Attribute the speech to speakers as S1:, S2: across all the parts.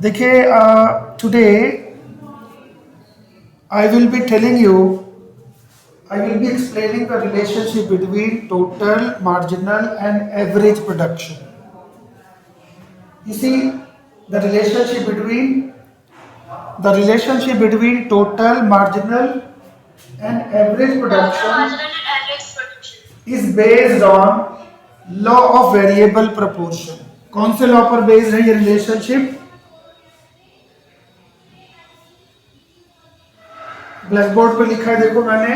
S1: देखिए today I will be telling you, I will be explaining the relationship between total, marginal and average production. You see the relationship between total, marginal and average production is based on law of variable proportion. कौन से law पर based है ये relationship? Black board पे लिखा है, देखो मैंने,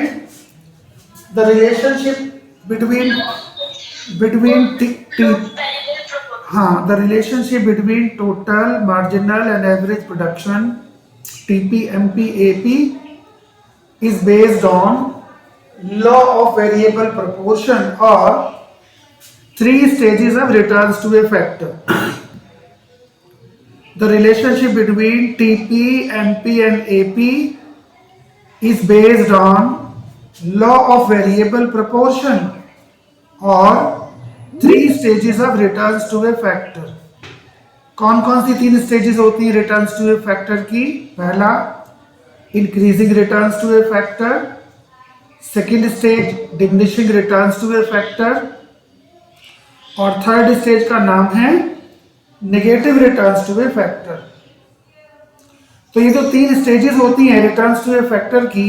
S1: द रिलेशनशिप बिटवीन हाँ, the relationship between total, marginal and average production TP MP AP is based on law of variable proportion or three stages of returns to a factor. The relationship between TP, MP and AP is based on law of variable proportion or three stages of returns to a factor. कौन कौन सी तीन stages होती हैं returns to a factor की? पहला, increasing returns to a factor, second stage diminishing returns to a factor और third stage का नाम है negative returns to a factor. तो ये जो तीन स्टेजेस होती हैं रिटर्न्स टू ए फैक्टर की,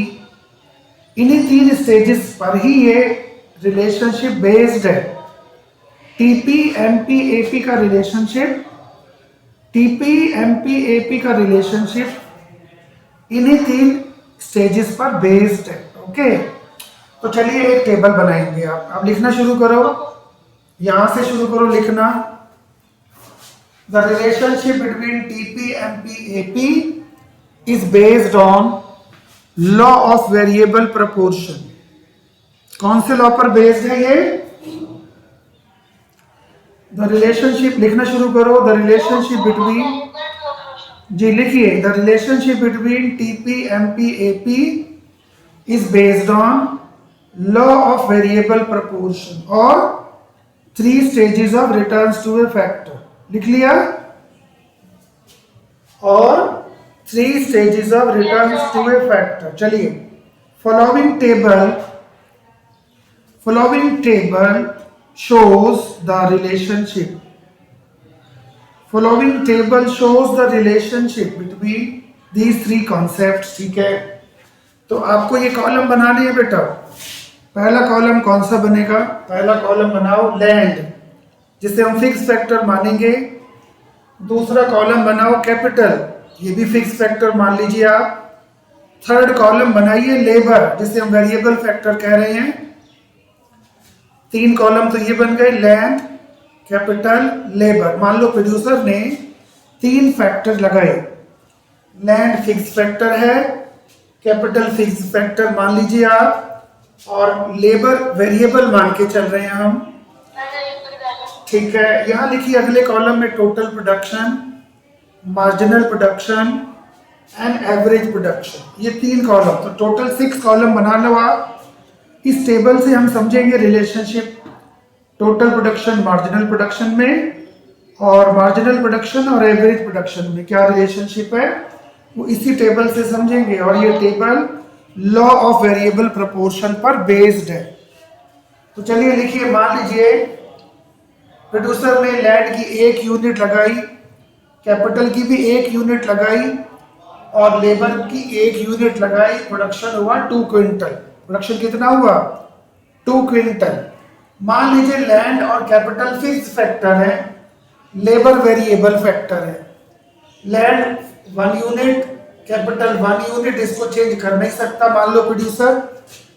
S1: इन्हीं तीन स्टेजेस पर ही ये रिलेशनशिप बेस्ड है। टीपी एमपी एपी का रिलेशनशिप, इन्हीं तीन स्टेजेस पर बेस्ड है। ओके, तो चलिए एक टेबल बनाएंगे। आप लिखना शुरू करो, यहां से शुरू करो लिखना। The relationship between TP MP AP is based on law of variable proportion. कौन से लॉ पर बेस्ड है ये? द रिलेशनशिप, लिखना शुरू करो। द रिलेशनशिप बिटवीन, जी लिखिए, the relationship between TP MP AP is based on law of variable proportion और three stages of returns to a factor. लिख लिया? और three stages of returns to a factor. चलिए, following table shows the relationship. Following table shows the relationship between these three concepts. ठीक है, तो आपको ये कॉलम बनाने हैं बेटा। पहला कॉलम कौन सा बनेगा? पहला कॉलम बनाओ लैंड, जिसे हम फिक्स फैक्टर मानेंगे। दूसरा कॉलम बनाओ कैपिटल, ये भी फिक्स फैक्टर मान लीजिए आप। थर्ड कॉलम बनाइए लेबर, जिसे हम वेरिएबल फैक्टर कह रहे हैं। तीन कॉलम तो ये बन गए, लैंड, कैपिटल, लेबर। मान लो प्रोड्यूसर ने तीन फैक्टर लगाए, लैंड फिक्स फैक्टर है, कैपिटल फिक्स फैक्टर मान लीजिए आप, और लेबर वेरिएबल मान के चल रहे हैं हम। ठीक है, यहां लिखिए अगले कॉलम में total production, marginal production and average production. ये तीन कॉलम, तो टोटल 6 कॉलम बना लो आप। इस टेबल से हम समझेंगे relationship total production marginal production में, और मार्जिनल प्रोडक्शन और एवरेज प्रोडक्शन में क्या रिलेशनशिप है वो इसी टेबल से समझेंगे। और ये table law of variable proportion पर बेस्ड है। तो चलिए लिखिए, मान लीजिए प्रोड्यूसर ने लैंड की 1 यूनिट लगाई, कैपिटल की भी 1 यूनिट लगाई और लेबर की 1 यूनिट लगाई। प्रोडक्शन हुआ 2 क्विंटल। प्रोडक्शन कितना हुआ? 2 क्विंटल। मान लीजिए लैंड और कैपिटल फिक्स फैक्टर है, लेबर वेरिएबल फैक्टर है। लैंड 1 यूनिट, कैपिटल 1 यूनिट, इसको चेंज कर नहीं सकता। मान लो प्रोड्यूसर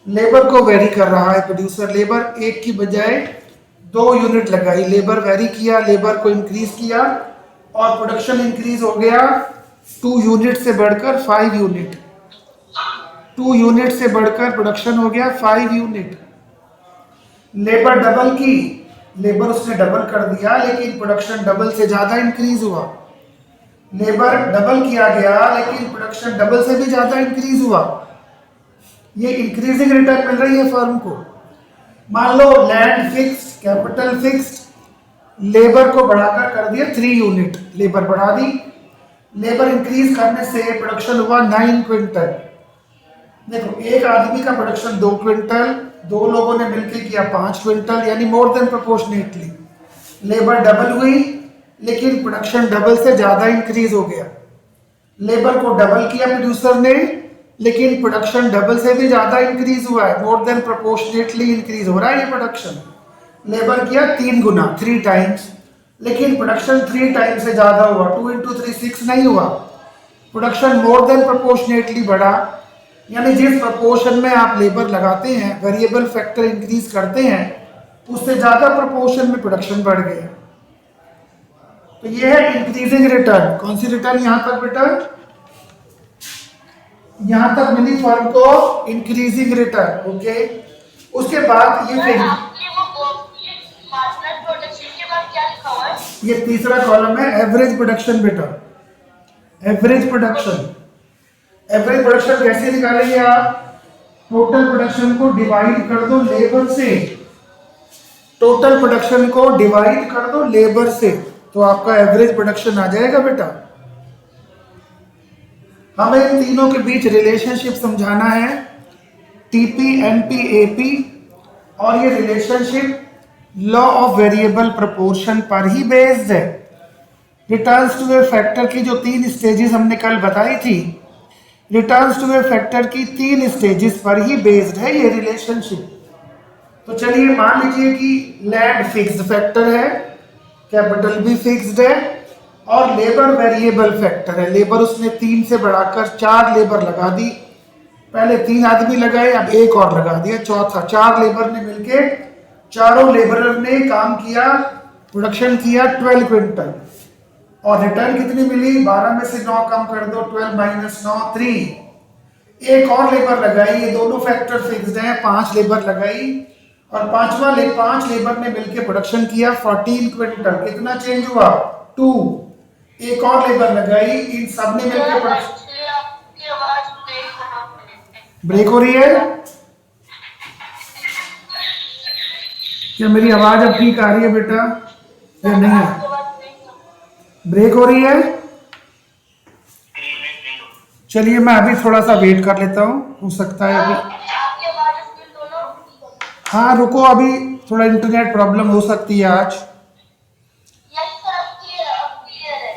S1: लेबर को वेरी कर रहा है। प्रोड्यूसर लेबर 1 की बजाय 2 यूनिट लगाई, लेबर वेरी किया, लेबर को इंक्रीज किया और प्रोडक्शन इंक्रीज हो गया 2 यूनिट से बढ़कर 5 यूनिट। 2 यूनिट से बढ़कर प्रोडक्शन हो गया 5 यूनिट। लेबर डबल की, लेबर उसने डबल कर दिया, लेकिन प्रोडक्शन डबल से ज्यादा इंक्रीज हुआ। लेबर डबल किया गया लेकिन प्रोडक्शन डबल से भी ज्यादा इंक्रीज हुआ। ये इंक्रीजिंग रिटर्न मिल रही है फर्म को। मान लो land fixed, capital fixed, labour को बढ़ाकर कर दिया 3 यूनिट, लेबर बढ़ा दी, लेबर इंक्रीज करने से प्रोडक्शन हुआ 9 क्विंटल। देखो एक आदमी का प्रोडक्शन 2 क्विंटल, दो लोगों ने मिलकर किया 5 क्विंटल, यानी मोर देन प्रोपोर्शनेटली लेबर डबल हुई, लेकिन प्रोडक्शन डबल से ज्यादा इंक्रीज हो गया। लेबर को डबल किया प्रोड्यूसर ने, लेकिन प्रोडक्शन डबल से भी ज्यादा इंक्रीज हुआ है, मोर देन प्रोपोर्शनेटली इंक्रीज हो रहा है ये प्रोडक्शन। लेबर किया 3 गुना, 3 टाइम्स, लेकिन प्रोडक्शन 3 टाइम्स से ज्यादा हुआ, 2 इंटू 3 6 नहीं हुआ। प्रोडक्शन मोर देन प्रोपोर्शनेटली बढ़ा, यानी जिस प्रोपोर्शन में आप लेबर लगाते हैं, वेरिएबल फैक्टर इंक्रीज करते हैं, उससे ज्यादा प्रोपोर्शन में प्रोडक्शन बढ़ गया। तो ये है इंक्रीजिंग रिटर्न। कौन सी रिटर्न यहां तक बेटा? यहां तक मिली फर्म को इंक्रीजिंग रिटर्न। ओके, उसके बाद ये फिर ये तीसरा कॉलम है एवरेज प्रोडक्शन बेटा। एवरेज प्रोडक्शन, एवरेज प्रोडक्शन कैसे निकालेंगे आप? टोटल प्रोडक्शन को डिवाइड कर दो लेबर से, टोटल प्रोडक्शन को डिवाइड कर दो लेबर से, तो आपका एवरेज प्रोडक्शन आ जाएगा बेटा। हमें इन तीनों के बीच रिलेशनशिप समझाना है, टीपी, एनपी, एपी, और ये relationship law of variable proportion पर ही बेस्ड है। रिटर्न्स टू ए फैक्टर की जो 3 स्टेजेस हमने कल बताई थी, रिटर्न्स टू ए फैक्टर की 3 स्टेजेस पर ही बेस्ड है ये रिलेशनशिप। तो चलिए मान लीजिए कि लैंड फिक्स्ड फैक्टर है, कैपिटल भी फिक्स्ड है, और लेबर वेरिएबल फैक्टर है। लेबर उसने 3 से बढ़ाकर 4 लेबर लगा दी, पहले 3 आदमी लगाए, अब एक और लगा दिया, चौथा। 4 लेबर ने मिलके, चारों लेबरर ने काम किया, प्रोडक्शन किया 12 क्विंटल, और रिटर्न कितनी मिली? 12 में से 9 कम कर दो, 12 माइनस 9 3। एक और लेबर लगाई, ये दोनों फैक्टर फिक्स्ड हैं, 5 लेबर लगाई, और 5 लेबर ने मिलकर प्रोडक्शन किया 14 क्विंटल। कितना चेंज हुआ? 2। एक और लेबर लगाई, इन सब ने मिलकर प्रोडक्शन। ब्रेक हो रही है क्या? मेरी आवाज अब ठीक आ रही है बेटा या नहीं है? ब्रेक हो रही है? चलिए मैं अभी थोड़ा सा वेट कर लेता हूँ, हो सकता है अभी। हाँ रुको, अभी थोड़ा इंटरनेट प्रॉब्लम हो सकती है आज।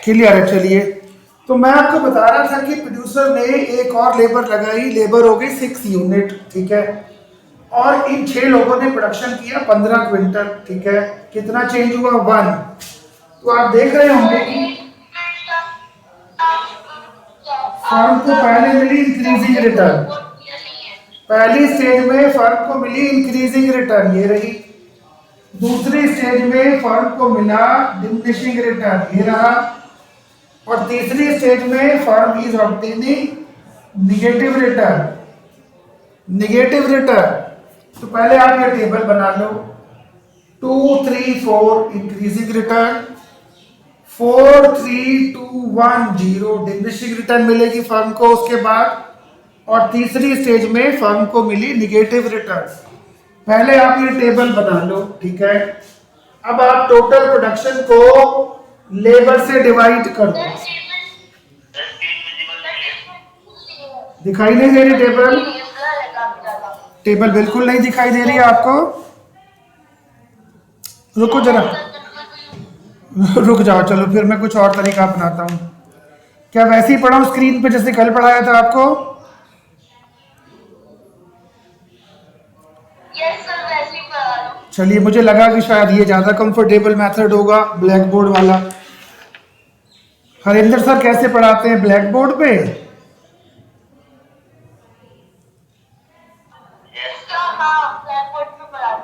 S1: क्लियर है? चलिए, तो मैं आपको बता रहा था कि प्रोड्यूसर ने एक और लेबर लगाई, लेबर हो गई 6 यूनिट, ठीक है, और इन 6 लोगों ने प्रोडक्शन किया 15 क्विंटल, ठीक है। कितना चेंज हुआ? 1। तो आप देख रहे होंगे कि फर्म को पहले मिली इंक्रीजिंग रिटर्न, पहली स्टेज में फर्म को मिली इंक्रीजिंग रिटर्न, ये रही। दूसरी स्टेज में फर्म को मिला डिमिनिशिंग रिटर्न, ये रहा। और तीसरी स्टेज में firm is obtaining negative return, negative return. तो पहले आप ये टेबल बना लो, 2 3 4 इंक्रीजिंग रिटर्न, 4 3 2 1 0 डिमिनिशिंग रिटर्न मिलेगी फर्म को उसके बाद, और तीसरी स्टेज में फर्म को मिली निगेटिव रिटर्न। पहले आप ये टेबल बना लो, ठीक है। अब आप टोटल प्रोडक्शन को लेबर से डिवाइड कर दो। दिखाई नहीं दे रही टेबल? टेबल बिल्कुल नहीं दिखाई दे रही है आपको? रुको जरा, रुक जाओ, चलो फिर मैं कुछ और तरीका अपनाता हूं। क्या वैसे ही पढ़ाऊं स्क्रीन पे जैसे कल पढ़ाया था आपको? चलिए, मुझे लगा कि शायद ये ज्यादा कंफर्टेबल मेथड होगा, ब्लैक बोर्ड वाला। हरिंदर सर कैसे पढ़ाते हैं ब्लैक बोर्ड पे?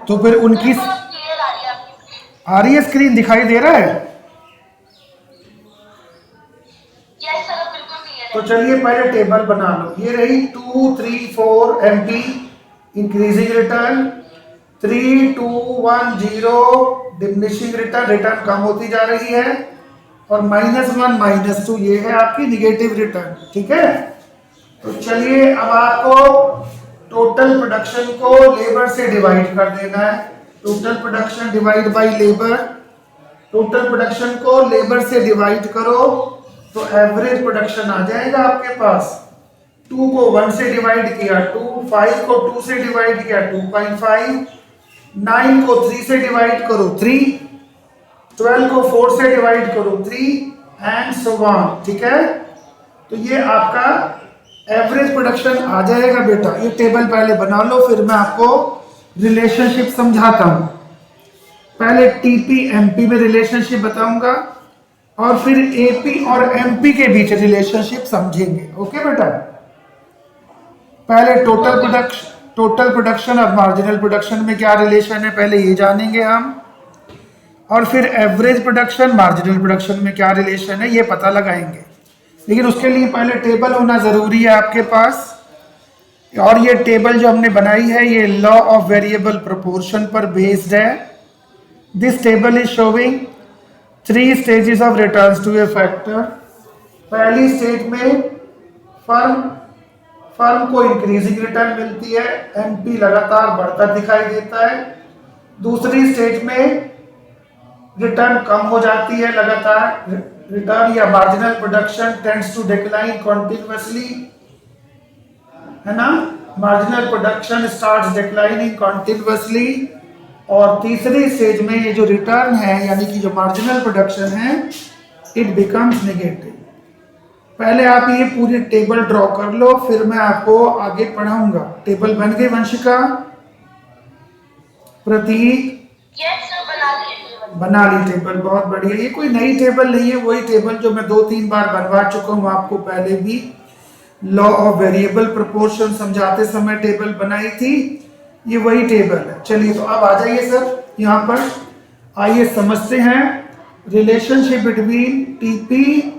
S1: तो फिर उनकी आ रही है स्क्रीन, दिखाई दे रहा है? तो चलिए पहले टेबल बना लो। ये रही 2 3 4 MP increasing return, 3 2 1 0 diminishing return, return कम होती जा रही है, और -1 -2 ये है आपकी निगेटिव रिटर्न, ठीक है। तो चलिए अब आपको टोटल प्रोडक्शन को लेबर से डिवाइड कर देना है। Total production divide by labour, total production को लेबर से डिवाइड करो, तो एवरेज प्रोडक्शन आ जाएगा आपके पास। 2 को 1 से डिवाइड किया 2, 5 को 2 से डिवाइड किया 2.5, 9 को 3 से डिवाइड करो 3, 12 को 4 से डिवाइड करो 3 एंड सो ऑन। ठीक है, तो ये आपका एवरेज प्रोडक्शन आ जाएगा बेटा। ये टेबल पहले बना लो, फिर मैं आपको रिलेशनशिप समझाता हूं। पहले टीपी एमपी में रिलेशनशिप बताऊंगा और फिर एपी और एमपी के बीच रिलेशनशिप समझेंगे। ओके बेटा, पहले टोटल प्रोडक्शन और मार्जिनल प्रोडक्शन में क्या रिलेशन है पहले ये जानेंगे हम, और फिर एवरेज प्रोडक्शन मार्जिनल प्रोडक्शन में क्या रिलेशन है ये पता लगाएंगे। लेकिन उसके लिए पहले टेबल होना जरूरी है आपके पास, और ये टेबल जो हमने बनाई है ये लॉ ऑफ वेरिएबल प्रोपोर्शन पर बेस्ड है। This table is showing 3 stages of returns to a factor. पहली स्टेज में फर्म को इंक्रीजिंग रिटर्न मिलती है, एमपी लगातार बढ़ता दिखाई देता है। दूसरी स्टेज में रिटर्न कम हो जाती है लगातार, रिटर्न या marginal production tends to decline continuously, है ना, marginal production starts declining continuously. और तीसरी स्टेज में ये जो रिटर्न है यानी कि जो मार्जिनल प्रोडक्शन है इट बिकम्स नेगेटिव। पहले आप ये पूरी टेबल ड्रॉ कर लो, फिर मैं आपको आगे पढ़ाऊंगा। टेबल बन गई वंशिका? प्रतीक? बना ली टेबल, बहुत बढ़िया। ये कोई नई टेबल नहीं है, वही टेबल जो मैं 2-3 बार बनवा चुका हूँ आपको पहले भी। लॉ ऑफ वेरिएबल प्रोपोर्शन समझाते समय टेबल बनाई थी, ये वही टेबल है। चलिए तो अब आ जाइए सर यहाँ पर, आइए समझते हैं रिलेशनशिप बिटवीन टीपी।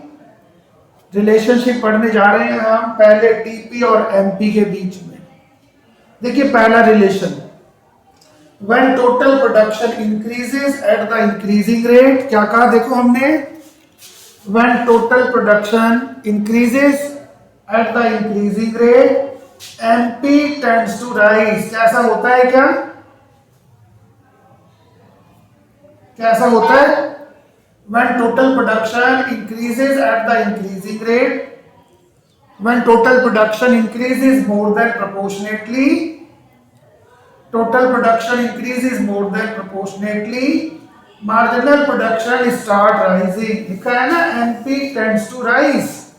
S1: रिलेशनशिप पढ़ने जा रहे हैं हम पहले टीपी और एमपी के बीच में। देखिए पहला relation, when total production increases at the increasing rate, क्या कहा देखो हमने, when total production increases at the increasing rate MP tends to rise। कैसा होता है, क्या कैसा होता है? when total production increases at the increasing rate, when total production increases more than proportionately, total production increases more than proportionately, marginal production start rising। लिखा है ना, MP tends to rise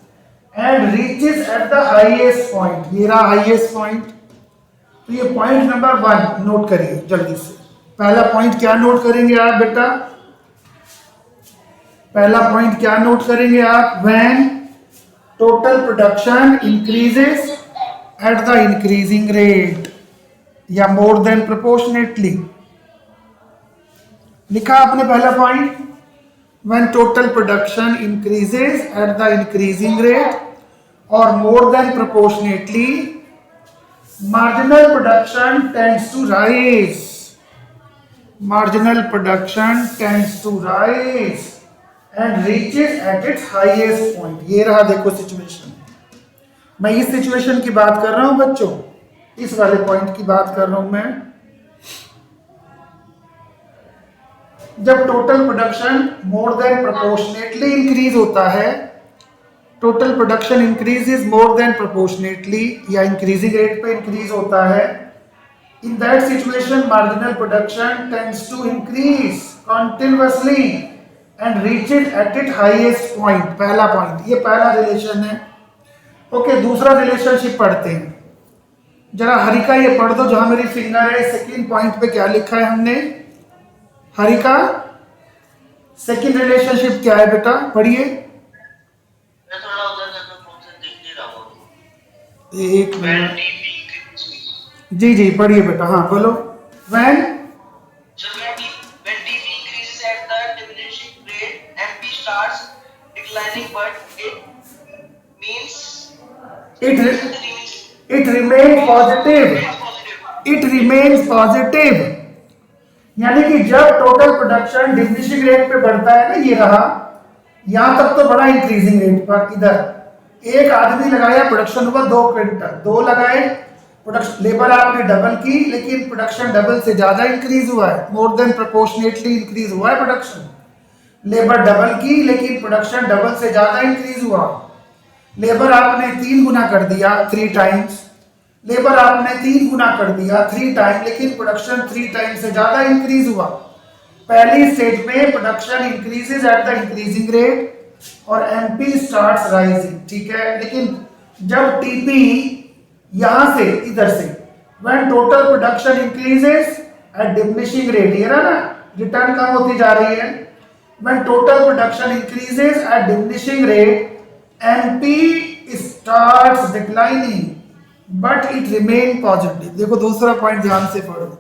S1: and reaches at the highest point। ये रहा highest point। तो ये point number 1 note करिए जल्दी से। पहला पॉइंट क्या नोट करेंगे आप बेटा? पहला पॉइंट क्या नोट करेंगे आप? when total production increases at the increasing rate या मोर देन प्रोपोर्शनेटली। लिखा आपने पहला point, when total production increases at the increasing rate और more than proportionately, marginal production tends to rise. Marginal production tends to rise and reaches at its highest point. ये रहा देखो situation. मैं इस situation की बात कर रहा हूं बच्चों, इस वाले पॉइंट की बात कर रहा हूं मैं। जब total production more than proportionately increase होता है, total production increases more than proportionately या इंक्रीजिंग रेट पे इंक्रीज होता है, in that situation marginal production tends to increase continuously and reaches at it highest point. पहला पॉइंट, ये पहला relation है। ओके, दूसरा रिलेशनशिप पढ़ते हैं जरा। हरिका ये पढ़ दो जहां मेरी फिंगर है। सेकंड पॉइंट पे क्या लिखा है हमने? हरिका, सेकंड रिलेशनशिप क्या है बेटा? पढ़िए। एक मिनट, जी जी पढ़िए बेटा। हाँ बोलो। when
S2: TP increases at the diminishing rate, MP starts declining, but
S1: it remains positive। it remains positive यानी कि जब टोटल प्रोडक्शन डिमिनिशिंग रेट पे बढ़ता है ना, ये रहा, यहां तक तो बड़ा इंक्रीजिंग रेट पर। इधर एक आदमी लगाया, प्रोडक्शन हुआ 2 क्विंटल, 2 लगाए, प्रोडक्शन लेबर आपने डबल की, लेकिन प्रोडक्शन डबल से ज्यादा इंक्रीज हुआ है, मोर देन प्रोपोर्शनेटली इंक्रीज हुआ है प्रोडक्शन। लेबर डबल की लेकिन प्रोडक्शन डबल से ज्यादा इंक्रीज हुआ। लेबर आपने 3 गुना कर दिया 3 टाइम्स, लेबर आपने 3 गुना कर दिया 3 टाइम, लेकिन प्रोडक्शन 3 टाइम से ज्यादा इंक्रीज हुआ। पहली स्टेज में production increases at the increasing rate और एमपी स्टार्ट्स राइजिंग, ठीक है। लेकिन जब टीपी यहां से इधर से when total production increases at diminishing rate, ये रहा ना, रिटर्न कम होती जा रही है। When total production increases at diminishing rate MP starts declining but it remain positive. देखो दूसरा पॉइंट ध्यान से पढ़ो।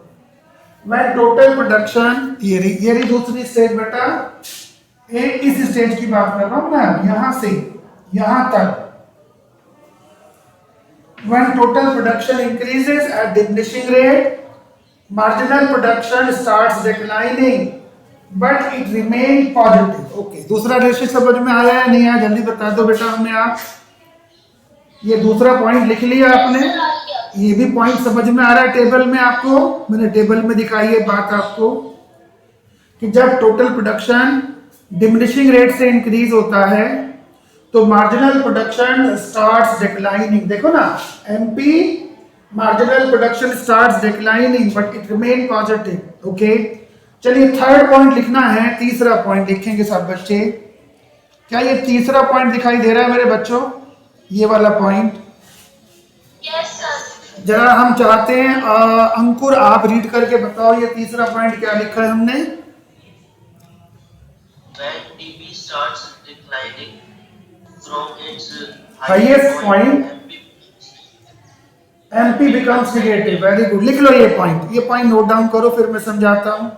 S1: व्हेन टोटल प्रोडक्शन, ये रही दूसरी स्टेज बेटा, एक इस स्टेज की बात कर रहा हूं ना, यहां से यहां तक। When total production increases at diminishing rate, marginal production starts declining, but it remains positive. Okay, दूसरा रेशियो समझ में आया है नहीं आया, जल्दी बता दो बेटा हमें आप। ये दूसरा पॉइंट लिख लिया आपने, ये भी पॉइंट समझ में आ रहा है टेबल में आपको, मैंने टेबल में दिखाई है बात आपको, कि जब टोटल प्रोडक्शन डिमिनिशिंग रेट से इंक्रीज होता है तो मार्जिनल प्रोडक्शन स्टार्ट्स डिक्लाइनिंग। देखो ना, MP marginal production starts declining but it remain positive. Okay, चलिए थर्ड पॉइंट लिखना है, तीसरा पॉइंट लिखेंगे सब बच्चे। क्या ये तीसरा पॉइंट दिखाई दे रहा है मेरे बच्चों, ये वाला पॉइंट?
S2: Yes sir.
S1: जरा हम चाहते हैं अंकुर आप रीड करके बताओ ये तीसरा पॉइंट क्या लिखा है हमने।
S2: When TP starts declining from its
S1: highest point, MP becomes negative। Very good, लिख लो ये पॉइंट नोट डाउन करो, फिर मैं समझाता हूं।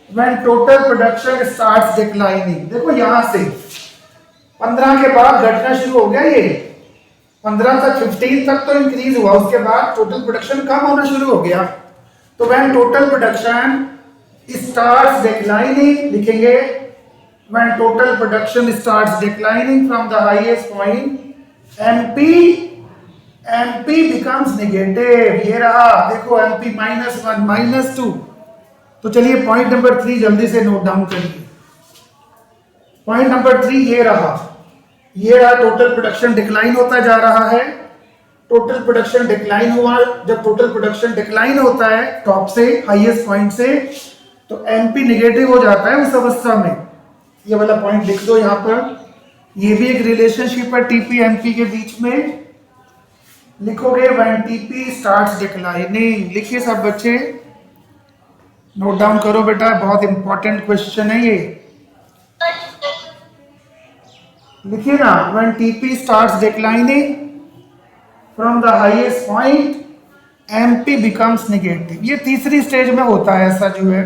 S1: When total production starts declining, देखो यहां से 15 के बाद घटना शुरू हो गया, ये 15 तक 15 तक तो इंक्रीज हुआ, उसके बाद टोटल प्रोडक्शन कम होना शुरू हो गया। तो when total production starts declining लिखेंगे, when total production starts declining from the highest point, MP becomes negative। ये रहा देखो, MP -1 -2। तो चलिए पॉइंट नंबर 3 जल्दी से नोट डाउन करिए। पॉइंट नंबर 3 ये रहा, टोटल प्रोडक्शन डिक्लाइन होता जा रहा है। टोटल प्रोडक्शन डिक्लाइन हुआ, जब टोटल प्रोडक्शन डिक्लाइन होता है टॉप से, हाईएस्ट पॉइंट से, तो एमपी नेगेटिव हो जाता है उस अवस्था में। ये वाला पॉइंट लिख दो यहां पर, ये भी एक रिलेशनशिप है टीपी एमपी के बीच में। लिखोगे व्हेन टीपी स्टार्ट्स डिक्लाइनिंग, लिखिए सब बच्चे, नोट डाउन करो बेटा, बहुत इंपॉर्टेंट क्वेश्चन है ये, लिखिए ना। When TP starts declining from the highest point MP becomes negative. ये तीसरी स्टेज में होता है ऐसा जो है।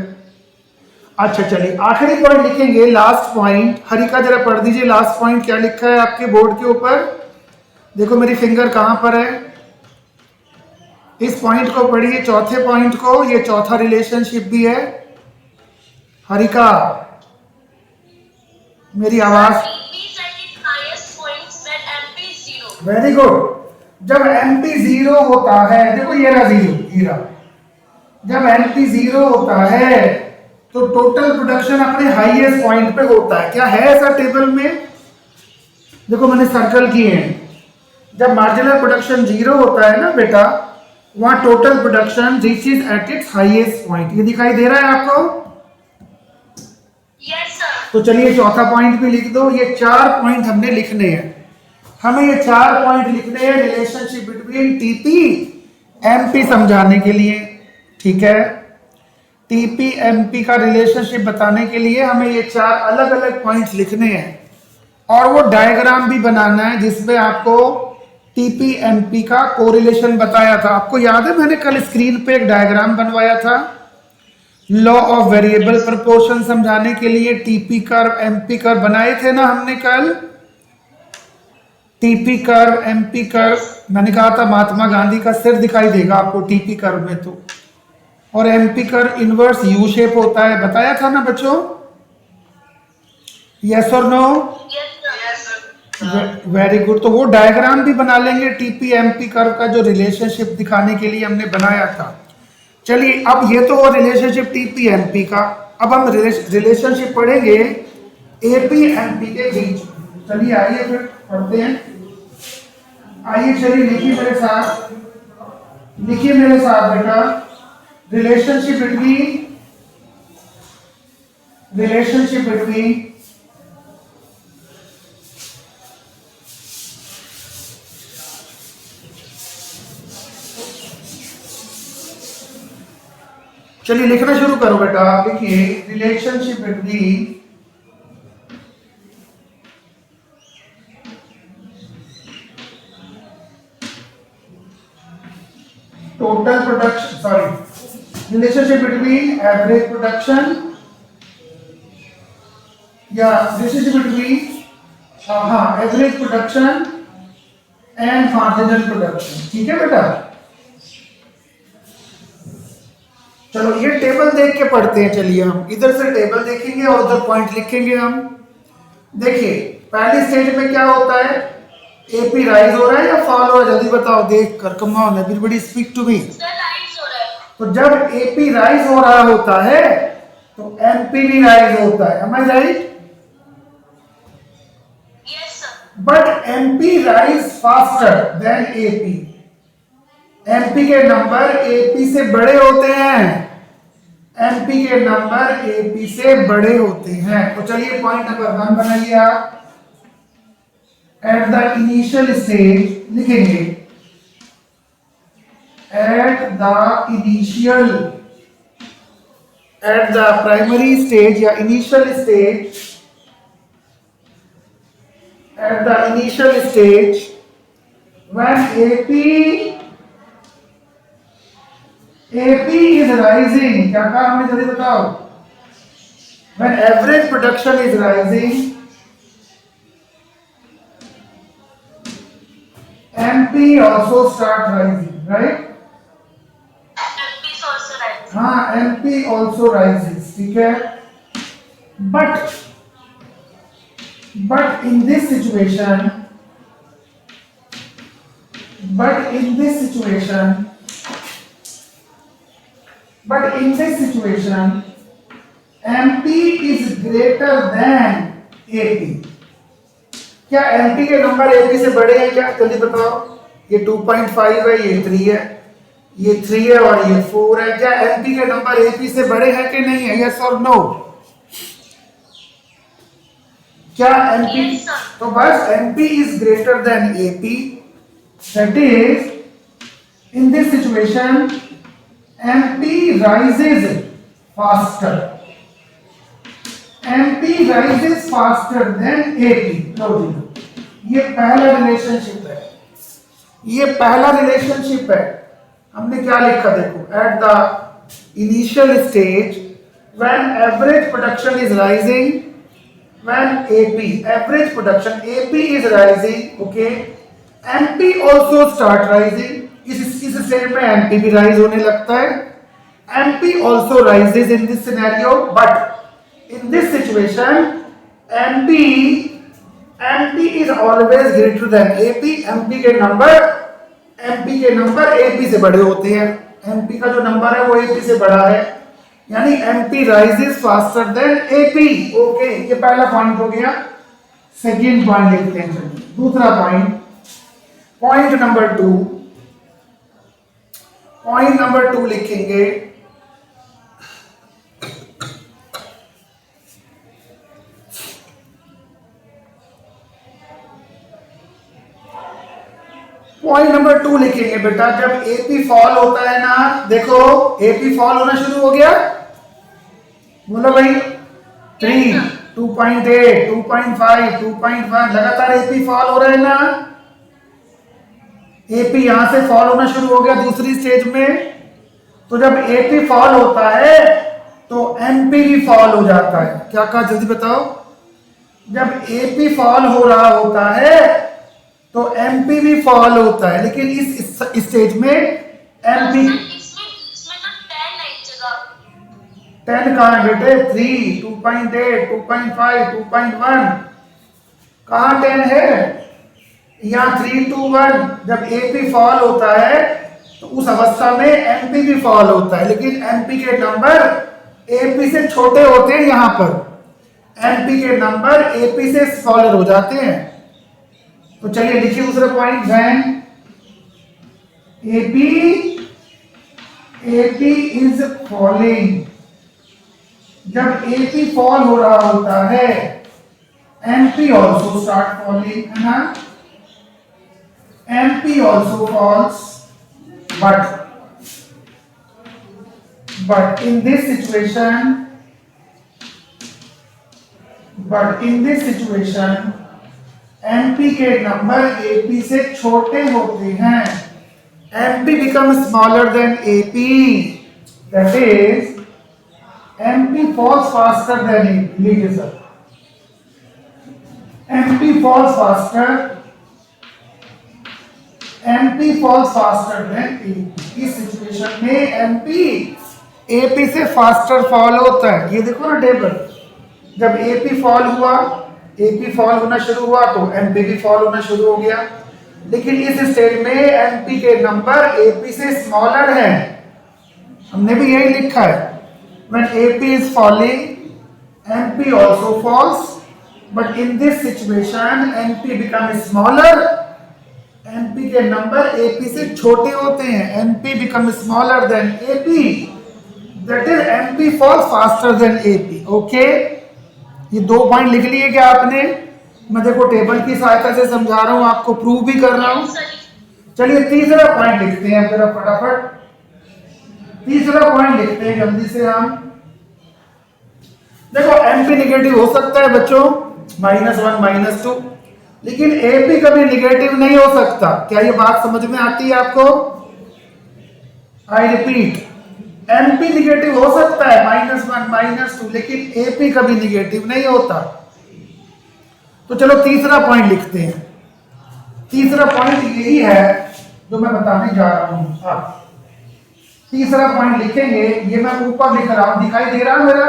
S1: अच्छा चलिए आखिरी पॉइंट लिखेंगे, लास्ट पॉइंट। हरिका जरा पढ़ दीजिए लास्ट पॉइंट क्या लिखा है आपके बोर्ड के ऊपर। देखो मेरी फिंगर कहां पर है, इस पॉइंट को पढ़िए, चौथे पॉइंट को, ये चौथा रिलेशनशिप भी है। हरिका मेरी आवाज, वेरी गुड। जब एमपी 0 होता है, देखो ये रहा 0, ये रहा, जब एमपी 0 होता है तो टोटल प्रोडक्शन अपने हाईएस्ट पॉइंट पे होता है। क्या है ऐसा टेबल में? देखो मैंने सर्कल किए हैं। जब मार्जिनल प्रोडक्शन 0 होता है ना बेटा, वहां total production reaches eight its highest point. ये दिखाई दे रहा है आपको?
S2: Yes sir.
S1: तो चलिए चौथा पॉइंट भी लिख दो। ये 4 पॉइंट हमने लिखने हैं, हमें ये 4 पॉइंट लिखने हैं रिलेशनशिप बिटवीन टीपी एमपी समझाने के लिए, ठीक है। टीपी एमपी का रिलेशनशिप बताने के लिए हमें ये 4 अलग अलग पॉइंट्स लिखने हैं, और वो डायग्राम भी बनाना है जिसमें आपको टीपी एमपी का कोरिलेशन बताया था। आपको याद है मैंने कल स्क्रीन पे एक डायग्राम बनवाया था लॉ ऑफ वेरिएबल प्रोपोर्शन समझाने के लिए। टीपी कर्व एमपी कर्व बनाए थे ना हमने कल। टीपी कर्व एमपी कर्व, मैंने कहा था महात्मा गांधी का सिर दिखाई देगा आपको टीपी कर्व में, तो और MP curve inverse U shape होता है, बताया था ना बच्चों? यस और नो? Very good. तो वो डायग्राम भी बना लेंगे टीपी एमपी कर्व का, जो रिलेशनशिप दिखाने के लिए हमने बनाया था। चलिए अब ये तो हो रिलेशनशिप टीपी एमपी का। अब हम रिलेशनशिप पढ़ेंगे एपी एमपी के बीच में। चलिए आइए फिर पढ़ते हैं। आइए चलिए लिखिए मेरे साथ बेटा, रिलेशनशिप बिटवीन चलिए लिखना शुरू करो बेटा। आप लिखिए relationship between total production, sorry, relationship between average production या relationship between average production and marginal production। ठीक है बेटा, चलो ये टेबल देख के पढ़ते हैं। चलिए हम इधर से टेबल देखेंगे और उधर पॉइंट लिखेंगे हम। देखिए पहली स्टेज में क्या होता है, एपी राइज हो रहा है या फॉल हो रहा है, जल्दी बताओ देख कर। Come on everybody speak to me. तो जब एपी राइज हो रहा होता है तो एमपी भी राइज होता है। Am I right?
S2: Yes sir.
S1: But MP rise faster than AP. MP के नंबर एपी से बड़े होते हैं। एमपी के नंबर एपी से बड़े होते हैं। तो चलिए पॉइंट नंबर 1 बनाइए आप। एट द इनिशियल स्टेज लिखेंगे, at the primary stage या initial stage, at the initial stage when AP is rising, क्या कहा हमने, जल्दी बताओ। when average production is rising, MP also start rising, right? हाँ, MP also rises, ठीक है। But in this situation, MP is greater than AP। क्या MP के नंबर AP से बड़े हैं क्या, जल्दी बताओ। ये 2.5 है, ये 3 है, ये 3 है और ये 4 है। क्या MP के नंबर AP से बड़े हैं कि नहीं है, यस और नो? क्या MP? तो बस MP is greater than AP, that is in this situation MP rises faster। MP rises faster than AP। लो जी, ये पहला रिलेशनशिप है। हमने क्या लिखा देखो, at the initial stage when average production is rising, when average production AP is rising, okay, MP also start rising. इस stage में MP भी राइज होने लगता है। MP also rises in this scenario, but in this situation MP is always greater than AP। MP के number AP से बड़े होते हैं। MP का जो नंबर है वो AP से बड़ा है, यानी MP rises faster than AP। Okay, ये पहला पॉइंट हो गया। सेकेंड पॉइंट लिखते हैं। चलिए दूसरा पॉइंट नंबर 2 लिखेंगे। पॉइंट नंबर 2 लिखेंगे बेटा, जब AP फॉल होता है ना, देखो AP फॉल होना शुरू हो गया, बोलो भाई। 3, 2.8, 2.5, 2.1 लगातार AP फॉल हो रहा है ना। AP यहां से फॉल होना शुरू हो गया दूसरी स्टेज में। तो जब AP फॉल होता है तो MP भी फॉल हो जाता है। क्या कहा, जल्दी बताओ। जब AP फॉल हो रहा होता है तो MP भी फॉल होता है, लेकिन इस स्टेज में MP
S2: इसमें तो
S1: 10 कहाँ है बेटे? 3, 2.8, 2.5, 2.1 कहाँ 10 है? यहाँ 3, 2, 1। जब AP फॉल होता है तो उस अवस्था में MP भी फॉल होता है, लेकिन MP के नंबर AP से छोटे होते हैं। यहाँ पर एमपी के नंबर एपी से स्मॉलर हो जाते हैं। तो चलिए लिखिए दूसरा point, when AP is falling, जब एपी फॉल हो रहा होता है एमपी ऑल्सो स्टार्ट फॉलिंग, है ना। MP also falls, but in this situation MP के नंबर एपी से छोटे होते हैं। MP becomes smaller than AP, that is MP falls faster than AP। लीजिए sir, MP falls faster than AP। इस situation में MP AP से faster fall होता है। ये देखो ना टेबल, जब AP फॉल हुआ, AP फॉल होना शुरू हुआ तो MP भी फॉल होना शुरू हो गया। लेकिन इस स्टेज में MP के नंबर AP से स्मॉलर है, हमने भी यही लिखा है। When AP is falling, MP also falls, but in this situation MP becomes smaller। MP के नंबर AP से छोटे होते हैं। MP becomes smaller than AP, that is MP falls faster than AP। Okay, ये 2 पॉइंट लिख लिए क्या आपने? मैं देखो टेबल की सहायता से समझा रहा हूं, आपको प्रूव भी कर रहा हूं। चलिए तीसरा पॉइंट लिखते हैं जरा फटाफट। तीसरा पॉइंट लिखते हैं जल्दी से हम। देखो एमपी निगेटिव हो सकता है बच्चों, -1 -2, लेकिन एपी कभी निगेटिव नहीं हो सकता। क्या ये बात समझ में आती है आपको? आई रिपीट, एमपी निगेटिव हो सकता है -1 -2, लेकिन एपी कभी निगेटिव नहीं होता। तो चलो तीसरा पॉइंट लिखते हैं। तीसरा पॉइंट यही है जो मैं बताने जा रहा हूं। आप तीसरा पॉइंट लिखेंगे, ये मैं ऊपर लिख रहा हूं, दिखाई दे रहा है मेरा?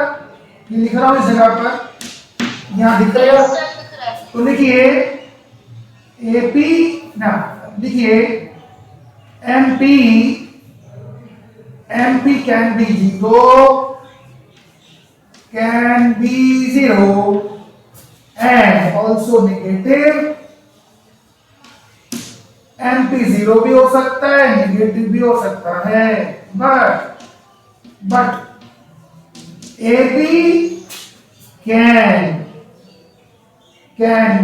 S1: ये लिख रहा हूं इस जगह पर, यहां दिख रहा है। तो लिखिए एपी ना, लिखिए MP can be 0 and also negative। MP 0 भी हो सकता है, नेगेटिव भी हो सकता है, but AP can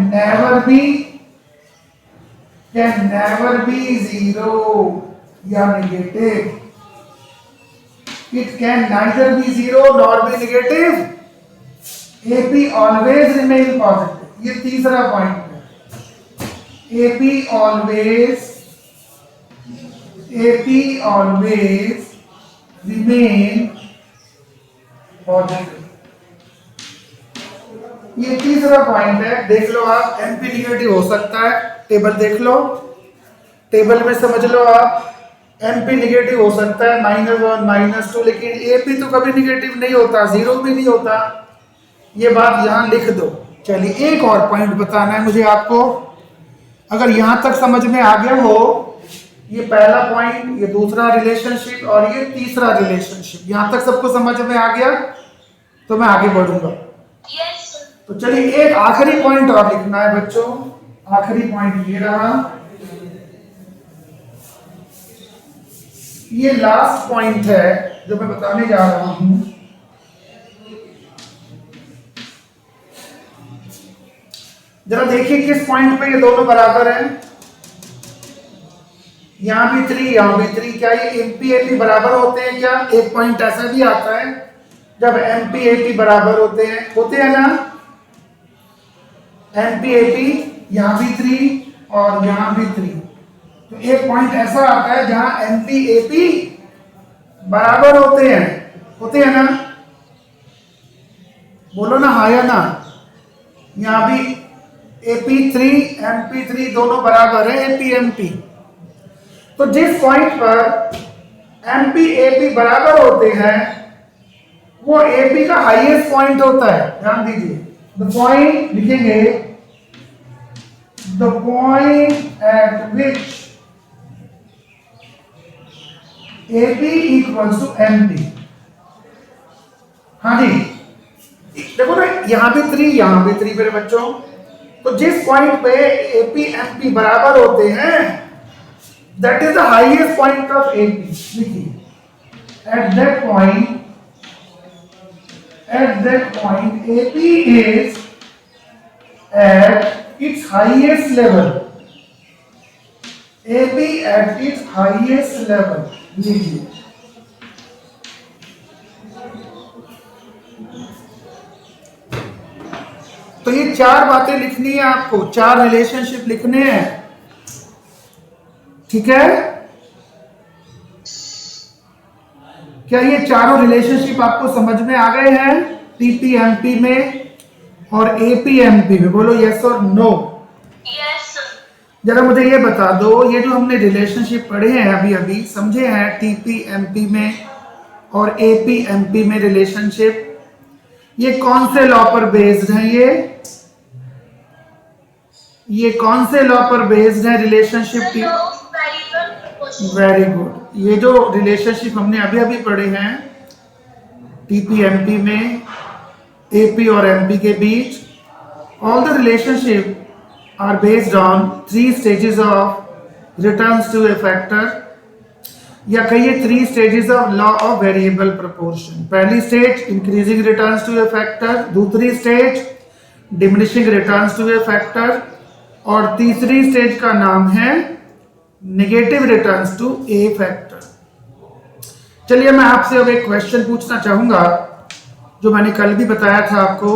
S1: never be 0 या negative. It can neither be 0 nor be negative। AP always remain positive। ये तीसरा पॉइंट है। AP always remain positive। ये तीसरा पॉइंट है। देख लो आप, MP निगेटिव हो सकता है, टेबल देख लो, टेबल में समझ लो आप, MP निगेटिव हो सकता है -1 -2, लेकिन AP तो कभी निगेटिव नहीं होता, 0 भी नहीं होता। ये बात यहां लिख दो। चलिए एक और पॉइंट बताना है मुझे आपको। अगर यहां तक समझ में आ गया हो, ये पहला पॉइंट, ये दूसरा रिलेशनशिप और ये तीसरा रिलेशनशिप, यहां तक सबको समझ में आ गया तो मैं आगे बढ़ूंगा। तो चलिए एक आखिरी पॉइंट और लिखना है बच्चों। आखिरी पॉइंट ये रहा, ये लास्ट पॉइंट है जो मैं बताने जा रहा हूं। जरा देखिए किस पॉइंट पे ये दोनों बराबर हैं। यहां भी 3, यहां भी 3। क्या ये एमपी एपी बराबर होते हैं क्या? एक पॉइंट ऐसा भी आता है जब एमपी एपी बराबर होते हैं ना। एमपी एपी यहां भी 3 और यहां भी 3। तो एक पॉइंट ऐसा आता है जहां एमपी एपी बराबर होते हैं ना। बोलो ना हाँ या ना। यहां भी AP3 MP3 दोनों बराबर है AP MP। तो जिस पॉइंट पर MP AP बराबर होते हैं वो AP का हाईएस्ट पॉइंट होता है। ध्यान दीजिए, द पॉइंट लिखेंगे, the point at which AP equals to MP। हाँ जी, देखो ना यहाँ भी 3, यहाँ भी 3 मेरे बच्चों। तो जिस पॉइंट पे एपी एमपी बराबर होते हैं, that is the highest point of AP. देखिए, at that point AP is at its highest level, AP at its highest level। लीजिए, तो ये 4 बातें लिखनी है आपको, 4 रिलेशनशिप लिखने हैं, ठीक है? क्या ये चारों रिलेशनशिप आपको समझ में आ गए हैं? टीपीएमपी में और एपीएमपी में, बोलो यस और नो।
S2: Yes sir.
S1: जरा मुझे ये बता दो, ये जो हमने रिलेशनशिप पढ़े हैं अभी अभी, समझे हैं टीपीएमपी में और एपीएमपी में रिलेशनशिप, ये कौन से लॉ पर बेस्ड हैं? ये कौन से लॉ पर बेस्ड है रिलेशनशिप? Very good. ये जो रिलेशनशिप हमने अभी अभी पढ़े हैं टीपीएमपी में, एपी और एमपी के बीच, all the relationship are based on 3 stages of returns to a factor, या कहिए 3 stages of law of variable proportion. पहली stage increasing returns to a factor, दूसरी stage diminishing returns to a factor, और तीसरी stage का नाम है negative returns to a factor. चलिए मैं आपसे अब एक क्वेश्चन पूछना चाहूंगा जो मैंने कल भी बताया था आपको।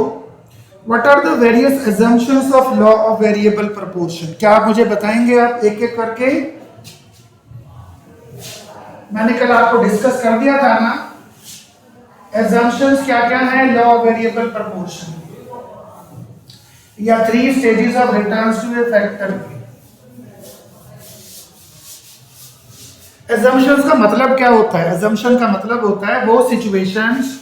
S1: What are the various assumptions of law of variable proportion? क्या आप मुझे बताएंगे आप एक एक करके? मैंने कल आपको डिस्कस कर दिया था ना, assumptions क्या क्या है लॉ ऑफ वेरिएबल प्रोपोर्शन, या 3 stages of returns to a factor. assumptions का मतलब क्या होता है? assumption का मतलब होता है वो सिचुएशंस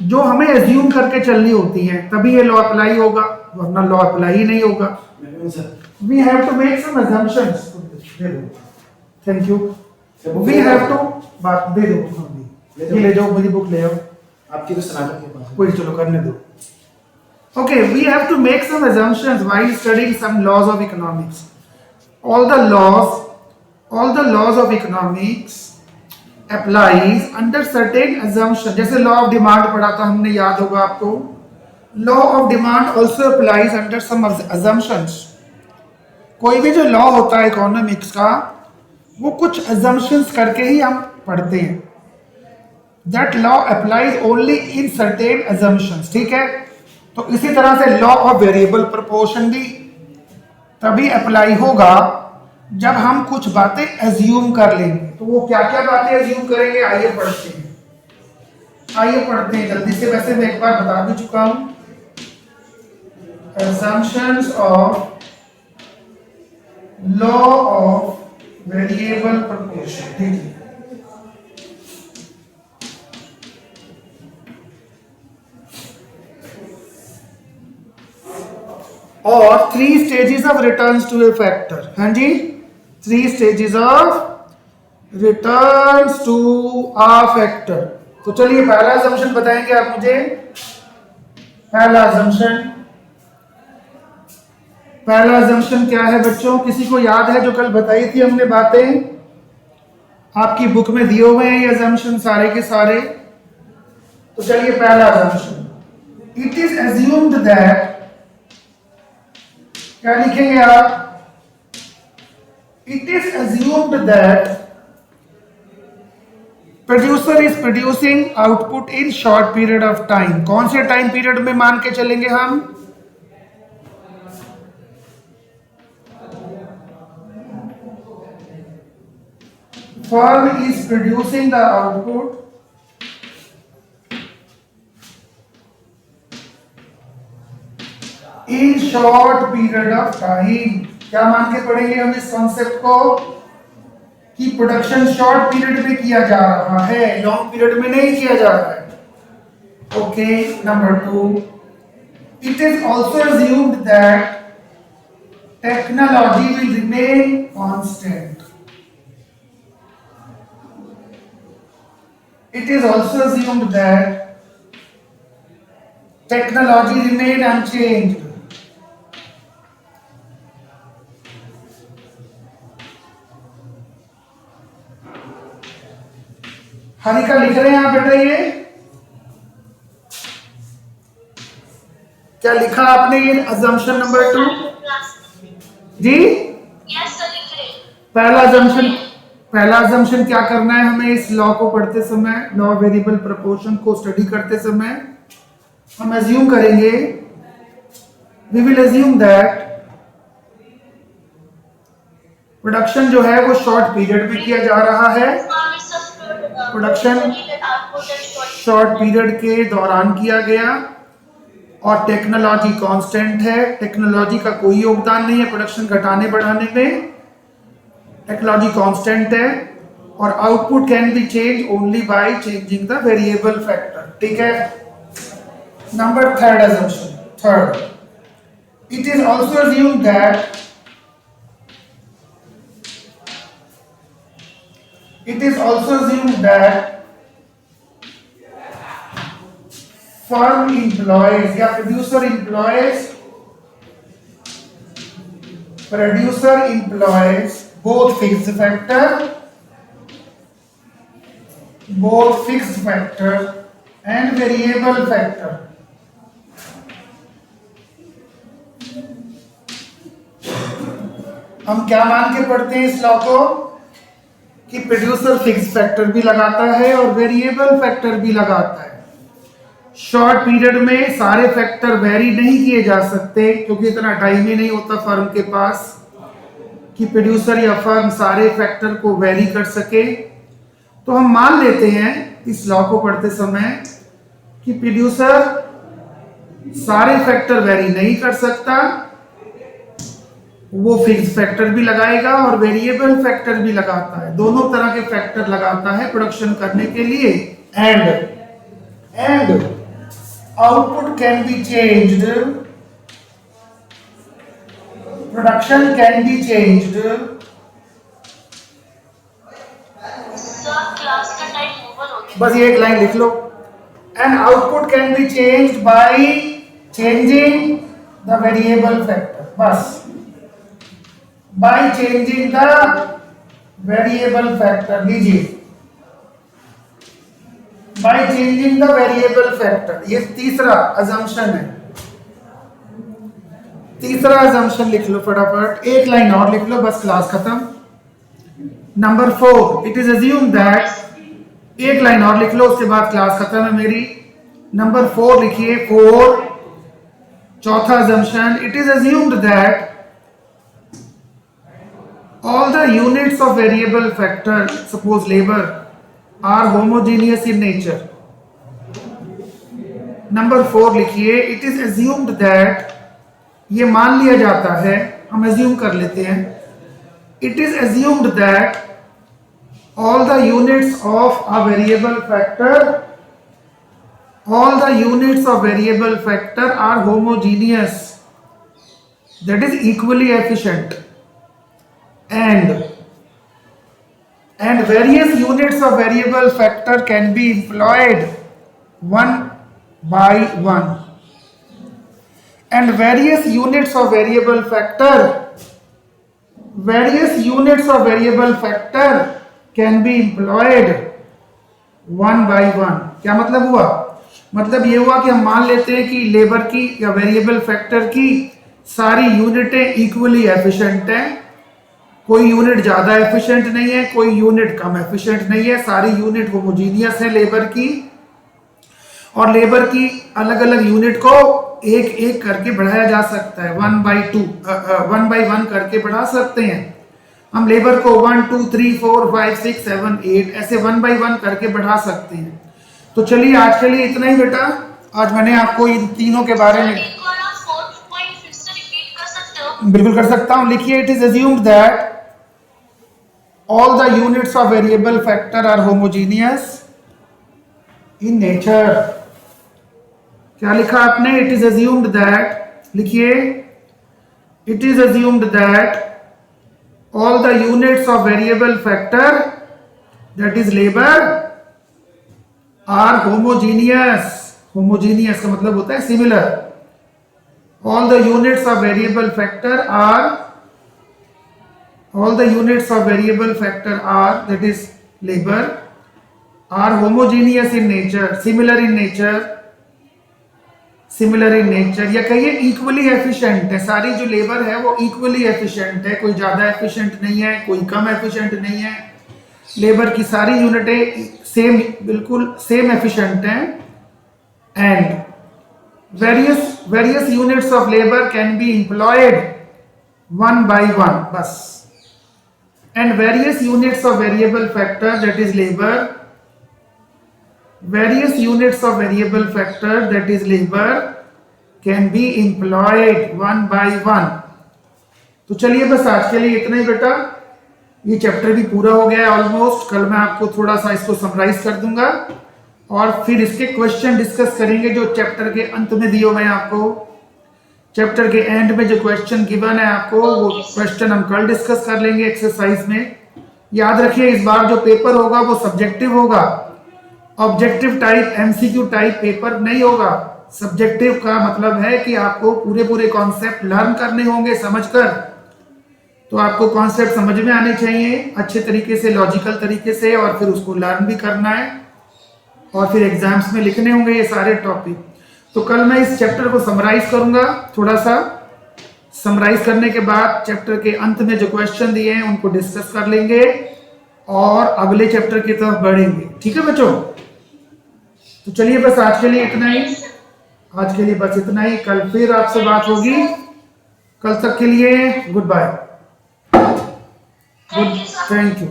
S1: जो हमें एज्यूम करके चलनी होती हैं, तभी ये लॉ अप्लाई होगा, वरना लॉ अप्लाई ही नहीं होगा। We have to make some assumptions। दे दो, thank you. We have to, बात दे दो, ये ले जाओ, मेरी बुक ले आओ,
S3: आपकी तो सनातन के पास
S1: कोई, चलो करने दो। Okay, we have to make some assumptions while studying some laws of economics. All the laws of economics applies under certain assumptions. जैसे law of demand पढ़ा था हमने, याद होगा आपको। Law of demand also applies under some assumptions. कोई भी जो law होता है इकोनॉमिक्स का, वो कुछ assumptions करके ही हम पढ़ते हैं। That law applies only in certain assumptions, ठीक है? तो इसी तरह से लॉ ऑफ वेरिएबल प्रोपोर्शन भी तभी अप्लाई होगा जब हम कुछ बातें एज्यूम कर लेंगे। तो वो क्या क्या बातें एज्यूम करेंगे, आइए पढ़ते हैं जल्दी से। वैसे मैं एक बार बता भी चुका हूं, assumptions of law of variable proportion, ठीक है? और 3 stages of returns to a factor. हाँ जी, 3 stages of returns to a factor. तो चलिए पहला असम्पशन बताएंगे आप मुझे। पहला असम्पशन क्या है बच्चों? किसी को याद है जो कल बताई थी हमने बातें? आपकी बुक में दिए हुए हैं ये असम्पशन सारे के सारे। तो चलिए पहला assumption, it is assumed that, क्या लिखेंगे आप? It is assumed that producer is producing output in short period of time. कौन से टाइम पीरियड में मान के चलेंगे हम? Firm is producing the output in short period of time. क्या मान के पढ़ेंगे हम इस कॉन्सेप्ट को? कि प्रोडक्शन शॉर्ट पीरियड में किया जा रहा है, लॉन्ग पीरियड में नहीं किया जा रहा है। Okay, number 2, it is also assumed that technology will remain constant. It is also assumed that technology remained unchanged. Harika लिख रहे हैं आप बेटा, ये क्या लिखा आपने? ये assumption नंबर 2 जी। पहला assumption क्या करना है हमें इस लॉ को पढ़ते समय, लॉ वेरिएबल प्रोपोर्शन को स्टडी करते समय हम assume करेंगे, we will assume that production जो है वो शॉर्ट पीरियड में किया जा रहा है। प्रोडक्शन शॉर्ट पीरियड के दौरान किया गया और टेक्नोलॉजी कांस्टेंट है। टेक्नोलॉजी का कोई योगदान नहीं है प्रोडक्शन घटाने बढ़ाने में, टेक्नोलॉजी कांस्टेंट है। और output can B change only by changing the variable factor. ठीक है। Number third assumption, third, it is also assumed that firm employs या producer employs both fixed factor and variable factor। हम क्या मान के पढ़ते हैं इस लॉ को कि प्रोड्यूसर फिक्स फैक्टर भी लगाता है और वेरिएबल फैक्टर भी लगाता है। शॉर्ट पीरियड में सारे फैक्टर वेरी नहीं किए जा सकते क्योंकि इतना टाइम ही नहीं होता फर्म के पास कि प्रोड्यूसर या फर्म सारे फैक्टर को वेरी कर सके। तो हम मान लेते हैं इस लॉ को पढ़ते समय कि प्रोड्यूसर सारे फैक्टर वेरी नहीं कर सकता, वो फिक्स फैक्टर भी लगाएगा और वेरिएबल फैक्टर भी लगाता है, दोनों तरह के फैक्टर लगाता है प्रोडक्शन करने के लिए। And output can be changed, production can be changed. बस ये एक लाइन लिख लो, and output can be changed by changing the variable factor. बस by changing the variable factor, लीजिए, by changing the variable factor। ये तीसरा assumption है। तीसरा assumption लिख लो फटाफट, एक लाइन और लिख लो, बस क्लास खत्म। Number 4, it is assumed that, एक लाइन और लिख लो उसके बाद क्लास खत्म है मेरी। नंबर 4 लिखिए, 4, चौथा assumption, it is assumed that all the units of variable factor, suppose labor, are homogeneous in nature। Number 4 लिखिए, it is assumed that, ये मान लिया जाता है, हम assume कर लेते हैं, it is assumed that all the units of a variable factor are homogeneous, that is equally efficient, and various units of variable factor can be employed one by one, and various units of variable factor can be employed one by one। क्या मतलब हुआ? मतलब ये हुआ कि हम मान लेते हैं कि लेबर की या वेरिएबल फैक्टर की सारी यूनिटें इक्वली एफिशिएंट हैं, कोई यूनिट ज्यादा एफिशिएंट नहीं है, कोई यूनिट कम एफिशिएंट नहीं है, सारी यूनिट होमोजीनियस है लेबर की। और लेबर की अलग अलग यूनिट को एक एक करके बढ़ाया जा सकता है, 1 by 1 करके बढ़ा सकते हैं हम लेबर को। 1 2 3 4 5 6 7 8 ऐसे 1 by 1 करके बढ़ा सकते हैं। तो चलिए आज के लिए इतना ही बेटा। आज मैंने आपको इन तीनों के बारे में बिल्कुल कर सकता हूं। लिखिए, it is assumed that all the units of variable factor are homogeneous in nature। क्या लिखा आपने? it is assumed that, लिखिए, it is assumed that all the units of variable factor, that is labor, are homogeneous homogeneous का मतलब होता है similar. All the units of variable factor are that is labour are homogeneous in nature, similar in nature, या कहिए equally efficient है। सारी जो labour है वो इक्वली एफिशिएंट है, कोई ज्यादा एफिशिएंट नहीं है, कोई कम एफिशिएंट नहीं है। लेबर की सारी यूनिटें सेम, बिल्कुल सेम एफिशिएंट हैं। And various units of labour can be employed one by one, बस। And various units of variable factor that is labour, various units of variable factor that is labor can be employed one by one। तो चलिए बस आज के लिए इतना ही बेटा, ये चैप्टर भी पूरा हो गया है ऑलमोस्ट। कल मैं आपको थोड़ा सा इसको समराइज कर दूंगा और फिर इसके क्वेश्चन डिस्कस करेंगे जो चैप्टर के अंत में दिए हुए हैं आपको। चैप्टर के एंड में जो क्वेश्चन गिवन है आपको, वो क्वेश्चन हम कल डिस्कस कर लेंगे एक्सरसाइज में। याद रखिए इस बार जो पेपर होगा वो सब्जेक्टिव होगा, objective type MCQ type paper नहीं होगा। सब्जेक्टिव का मतलब है कि आपको पूरे कॉन्सेप्ट लर्न करने होंगे समझकर। तो आपको कॉन्सेप्ट समझ में आने चाहिए अच्छे तरीके से, लॉजिकल तरीके से, और फिर उसको लर्न भी करना है और फिर एग्जाम्स में लिखने होंगे ये सारे टॉपिक। तो कल मैं इस चैप्टर को समराइज करूंगा, थोड़ा सा समराइज करने के बाद चैप्टर के अंत में जो क्वेश्चन दिए हैं उनको डिस्कस कर लेंगे और अगले चैप्टर की तरफ बढ़ेंगे। ठीक है बच्चों? तो चलिए बस आज के लिए इतना ही, कल फिर आपसे बात होगी। कल तक के लिए गुड बाय। Thank you.